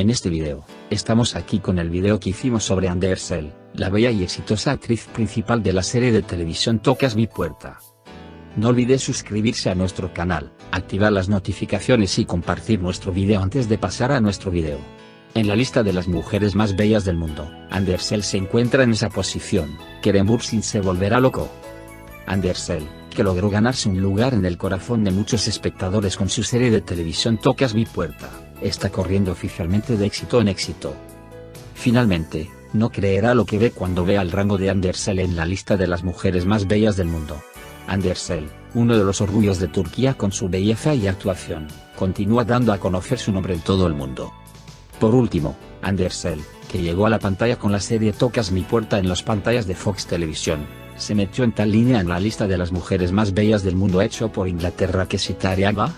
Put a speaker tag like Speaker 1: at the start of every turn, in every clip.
Speaker 1: En este video, estamos aquí con el video que hicimos sobre Andersel, la bella y exitosa actriz principal de la serie de televisión Tocas mi puerta. No olvides suscribirse a nuestro canal, activar las notificaciones y compartir nuestro video antes de pasar a nuestro video. En la lista de las mujeres más bellas del mundo, Andersel se encuentra en esa posición. Keren Bursin se volverá loco. Andersel, que logró ganarse un lugar en el corazón de muchos espectadores con su serie de televisión Tocas mi puerta, está corriendo oficialmente de éxito en éxito. Finalmente, no creerá lo que ve cuando vea el rango de Andersel en la lista de las mujeres más bellas del mundo. Andersel, uno de los orgullos de Turquía con su belleza y actuación, continúa dando a conocer su nombre en todo el mundo. Por último, Andersel, que llegó a la pantalla con la serie Tocas mi puerta en las pantallas de Fox Televisión, se metió en tal línea en la lista de las mujeres más bellas del mundo hecho por Inglaterra que Sitariaga,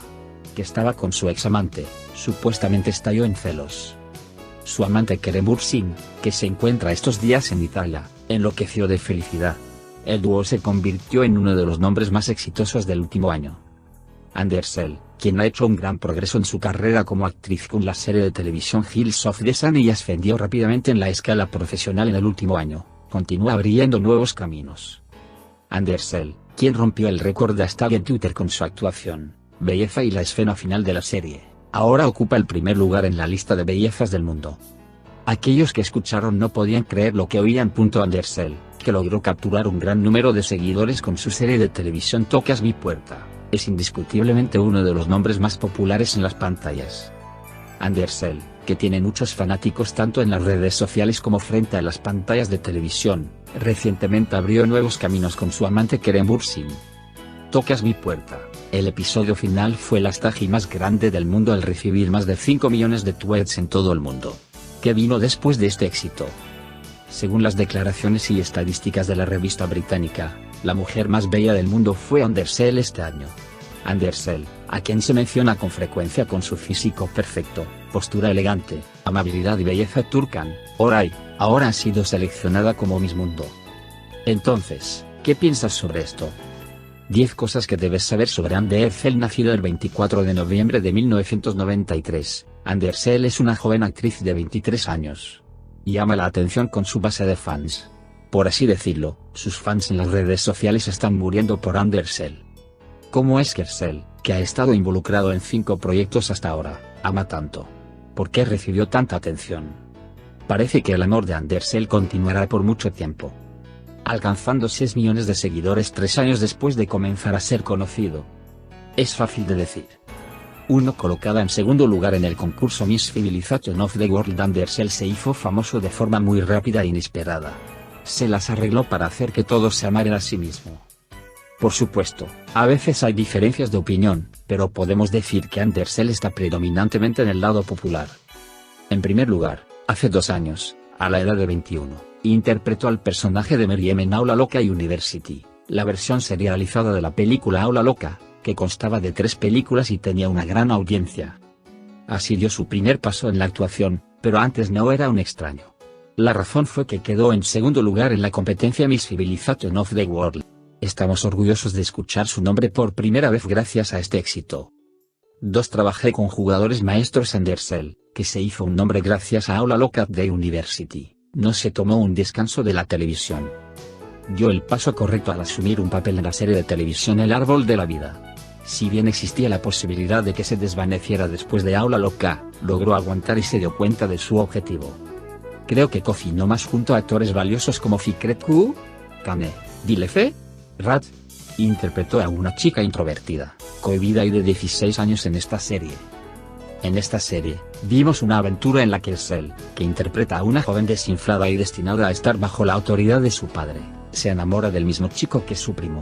Speaker 1: que estaba con su ex amante, supuestamente estalló en celos. Su amante Keren Bursin, que se encuentra estos días en Italia, enloqueció de felicidad. El dúo se convirtió en uno de los nombres más exitosos del último año. Andersel, quien ha hecho un gran progreso en su carrera como actriz con la serie de televisión Hills of the Sun y ascendió rápidamente en la escala profesional en el último año, continúa abriendo nuevos caminos. Andersel, quien rompió el récord de hashtag en Twitter con su actuación, belleza y la escena final de la serie, ahora ocupa el primer lugar en la lista de bellezas del mundo. Aquellos que escucharon no podían creer lo que oían. Andersel, que logró capturar un gran número de seguidores con su serie de televisión Tocas mi puerta, es indiscutiblemente uno de los nombres más populares en las pantallas. Andersel, que tiene muchos fanáticos tanto en las redes sociales como frente a las pantallas de televisión, recientemente abrió nuevos caminos con su amante Keren Bursin. Tocas mi puerta, el episodio final fue el hashtag más grande del mundo al recibir más de 5 millones de tweets en todo el mundo. ¿Qué vino después de este éxito? Según las declaraciones y estadísticas de la revista británica, la mujer más bella del mundo fue Andersel este año. Andersel, a quien se menciona con frecuencia con su físico perfecto, postura elegante, amabilidad y belleza turcan, ahora ha sido seleccionada como Miss Mundo. Entonces, ¿qué piensas sobre esto? 10 cosas que debes saber sobre Andersel. Nacida el 24 de noviembre de 1993, Andersel es una joven actriz de 23 años. Llama la atención con su base de fans. Por así decirlo, sus fans en las redes sociales están muriendo por Andersel. ¿Cómo es que Andersel, que ha estado involucrado en 5 proyectos hasta ahora, ama tanto? ¿Por qué recibió tanta atención? Parece que el amor de Andersel continuará por mucho tiempo. Alcanzando 6 millones de seguidores 3 años después de comenzar a ser conocido. Es fácil de decir. 1. Colocada en segundo lugar en el concurso Miss Civilization of the World, Andersel se hizo famoso de forma muy rápida e inesperada. Se las arregló para hacer que todos se amaran a sí mismo. Por supuesto, a veces hay diferencias de opinión, pero podemos decir que Andersel está predominantemente en el lado popular. En primer lugar, hace 2 años, a la edad de 21, interpretó al personaje de Meriem en Aula Loca University, la versión serializada de la película Aula Loca, que constaba de 3 películas y tenía una gran audiencia. Así dio su primer paso en la actuación, pero antes no era un extraño. La razón fue que quedó en segundo lugar en la competencia Miss Civilization of the World. Estamos orgullosos de escuchar su nombre por primera vez gracias a este éxito. 2. Trabajé con jugadores maestros. Andersel, que se hizo un nombre gracias a Aula Loca de University, no se tomó un descanso de la televisión. Dio el paso correcto al asumir un papel en la serie de televisión El Árbol de la Vida. Si bien existía la posibilidad de que se desvaneciera después de Aula Loca, logró aguantar y se dio cuenta de su objetivo. Creo que cocinó más junto a actores valiosos como Fikret Q. Kane, Dilefe, Rat. Interpretó a una chica introvertida, cohibida y de 16 años en esta serie. En esta serie, vimos una aventura en la que Andersel, que interpreta a una joven desinflada y destinada a estar bajo la autoridad de su padre, se enamora del mismo chico que su primo.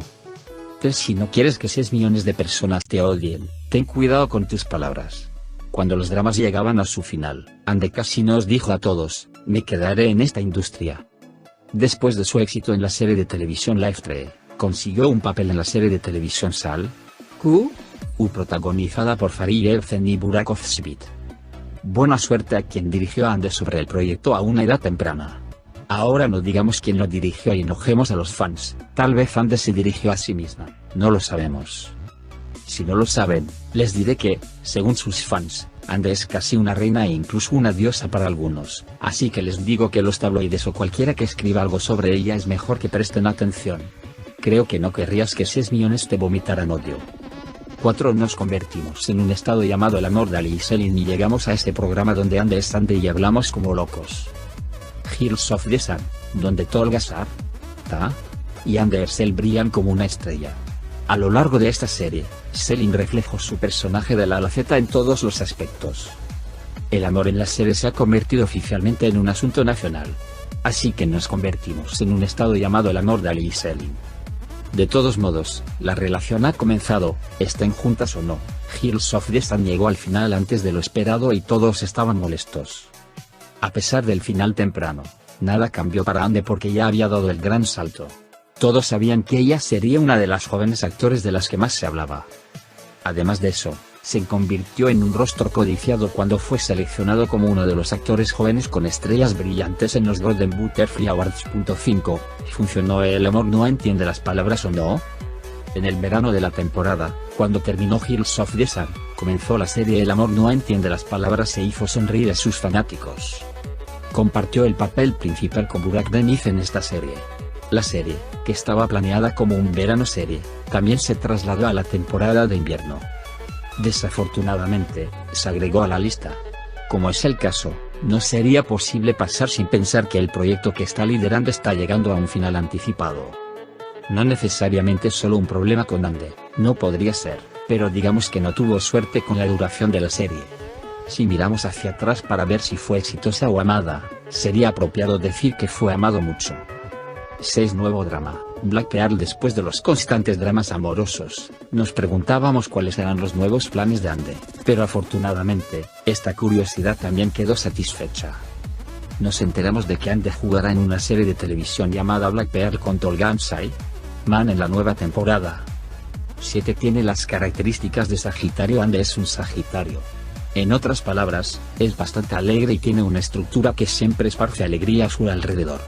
Speaker 1: 3. Si no quieres que 6 millones de personas te odien, ten cuidado con tus palabras. Cuando los dramas llegaban a su final, Ande casi nos dijo a todos, me quedaré en esta industria. Después de su éxito en la serie de televisión Life Tree, consiguió un papel en la serie de televisión Sal Q, protagonizada por Farid Evcen y Burak Özçivit. Buena suerte a quien dirigió a Ande sobre el proyecto a una edad temprana. Ahora no digamos quién lo dirigió y enojemos a los fans, tal vez Ande se dirigió a sí misma, no lo sabemos. Si no lo saben, les diré que, según sus fans, Ande es casi una reina e incluso una diosa para algunos, así que les digo que los tabloides o cualquiera que escriba algo sobre ella es mejor que presten atención. Creo que no querrías que 6 millones te vomitaran odio. 4. Nos convertimos en un estado llamado el amor de Ali y Selin y llegamos a este programa donde Ande es Ande y hablamos como locos. Hills of the Sun, donde Tolga Sar, Ta y Andersel brillan como una estrella. A lo largo de esta serie, Selin reflejó su personaje de la a la Z en todos los aspectos. El amor en la serie se ha convertido oficialmente en un asunto nacional. Así que nos convertimos en un estado llamado el amor de Ali y Selin. De todos modos, la relación ha comenzado, estén juntas o no. Hills of the Sun llegó al final antes de lo esperado y todos estaban molestos. A pesar del final temprano, nada cambió para Ande porque ya había dado el gran salto. Todos sabían que ella sería una de las jóvenes actores de las que más se hablaba. Además de eso, se convirtió en un rostro codiciado cuando fue seleccionado como uno de los actores jóvenes con estrellas brillantes en los Golden Butterfly Awards. 5. ¿Funcionó el amor no entiende las palabras o no? En el verano de la temporada, cuando terminó Hills of the Sun, comenzó la serie El amor no entiende las palabras e hizo sonreír a sus fanáticos. Compartió el papel principal con Burak Deniz en esta serie. La serie, que estaba planeada como un verano serie, también se trasladó a la temporada de invierno. Desafortunadamente, se agregó a la lista. Como es el caso, no sería posible pasar sin pensar que el proyecto que está liderando está llegando a un final anticipado. No necesariamente solo un problema con Ande, no podría ser, pero digamos que no tuvo suerte con la duración de la serie. Si miramos hacia atrás para ver si fue exitosa o amada, sería apropiado decir que fue amado mucho. 6. Nuevo drama, Black Pearl. Después de los constantes dramas amorosos, nos preguntábamos cuáles eran los nuevos planes de Ande, pero afortunadamente, esta curiosidad también quedó satisfecha. Nos enteramos de que Ande jugará en una serie de televisión llamada Black Pearl con Tolga Man en la nueva temporada. 7. Tiene las características de Sagitario. Ande es un Sagitario. En otras palabras, es bastante alegre y tiene una estructura que siempre esparce alegría a su alrededor.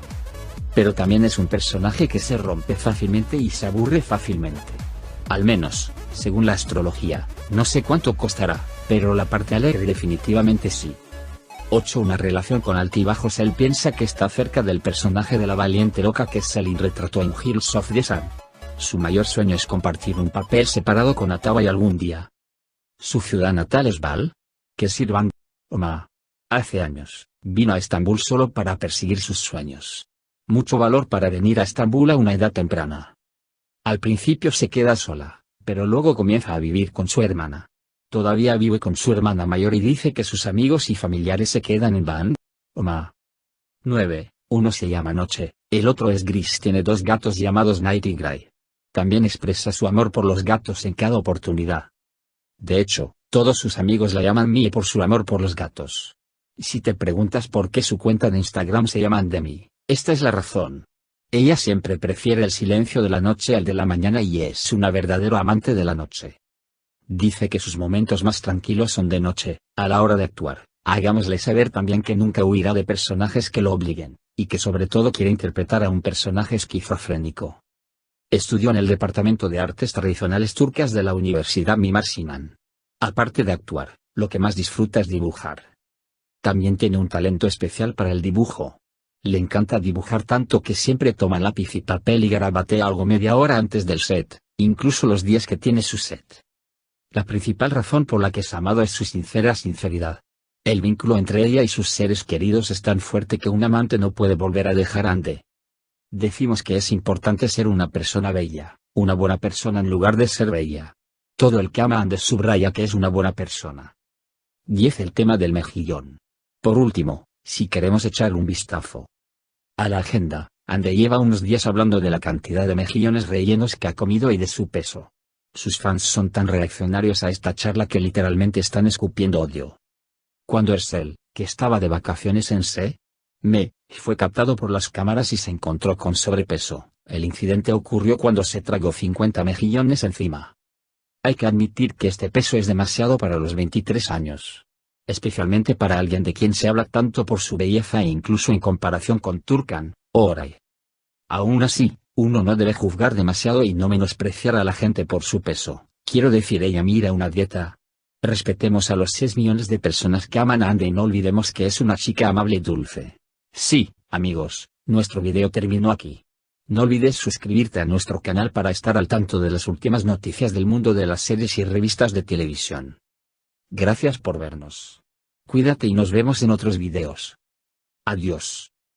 Speaker 1: Pero también es un personaje que se rompe fácilmente y se aburre fácilmente. Al menos, según la astrología, no sé cuánto costará, pero la parte alegre definitivamente sí. 8. Una relación con altibajos. Él piensa que está cerca del personaje de la valiente loca que Selin retrató en Hills of the Sun. Su mayor sueño es compartir un papel separado con Ataway algún día. Su ciudad natal es Val, que Sirvan, Oma. Hace años, vino a Estambul solo para perseguir sus sueños. Mucho valor para venir a Estambul a una edad temprana. Al principio se queda sola, pero luego comienza a vivir con su hermana. Todavía vive con su hermana mayor y dice que sus amigos y familiares se quedan en Van, Oma. 9. Uno se llama Noche, el otro es Gris. Tiene 2 gatos llamados Night y Grey. También expresa su amor por los gatos en cada oportunidad. De hecho, todos sus amigos la llaman Mie por su amor por los gatos. Si te preguntas por qué su cuenta de Instagram se llama Andemi, esta es la razón. Ella siempre prefiere el silencio de la noche al de la mañana y es una verdadera amante de la noche. Dice que sus momentos más tranquilos son de noche, a la hora de actuar. Hagámosle saber también que nunca huirá de personajes que lo obliguen, y que sobre todo quiere interpretar a un personaje esquizofrénico. Estudió en el Departamento de Artes Tradicionales Turcas de la Universidad Mimar Sinan. Aparte de actuar, lo que más disfruta es dibujar. También tiene un talento especial para el dibujo. Le encanta dibujar tanto que siempre toma lápiz y papel y garabatea algo media hora antes del set, incluso los días que tiene su set. La principal razón por la que es amado es su sincera sinceridad. El vínculo entre ella y sus seres queridos es tan fuerte que un amante no puede volver a dejar a Ande. Decimos que es importante ser una persona bella, una buena persona en lugar de ser bella. Todo el que ama a Ande subraya que es una buena persona. 10. El tema del mejillón. Por último, si queremos echar un vistazo a la agenda, Ande lleva unos días hablando de la cantidad de mejillones rellenos que ha comido y de su peso. Sus fans son tan reaccionarios a esta charla que literalmente están escupiendo odio. Cuando Ersel, que estaba de vacaciones en Me, fue captado por las cámaras y se encontró con sobrepeso, el incidente ocurrió cuando se tragó 50 mejillones encima. Hay que admitir que este peso es demasiado para los 23 años. Especialmente para alguien de quien se habla tanto por su belleza e incluso en comparación con Turkan, Oray. Aún así, uno no debe juzgar demasiado y no menospreciar a la gente por su peso. Quiero decir, ella mira una dieta Respetemos a los 6 millones de personas que aman a Ande y no olvidemos que es una chica amable y dulce. Sí, amigos, nuestro video terminó aquí. No olvides suscribirte a nuestro canal para estar al tanto de las últimas noticias del mundo de las series y revistas de televisión. Gracias por vernos. Cuídate y nos vemos en otros videos. Adiós.